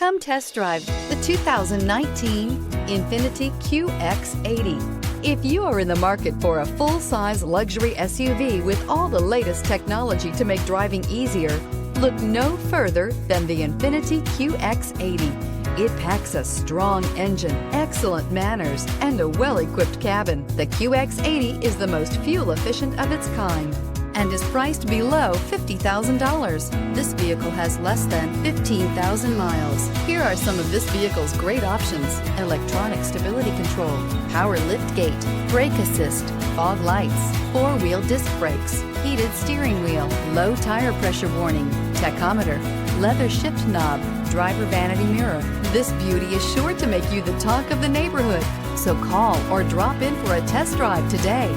Come test drive the 2019 INFINITI QX80. If you are in the market for a full-size luxury SUV with all the latest technology to make driving easier, look no further than the INFINITI QX80. It packs a strong engine, excellent manners, and a well-equipped cabin. The QX80 is the most fuel-efficient of its kind and is priced below $50,000. This vehicle has less than 15,000 miles. Here are some of this vehicle's great options: electronic stability control, power liftgate, brake assist, fog lights, four-wheel disc brakes, heated steering wheel, low tire pressure warning, tachometer, leather shift knob, driver vanity mirror. This beauty is sure to make you the talk of the neighborhood. So call or drop in for a test drive today.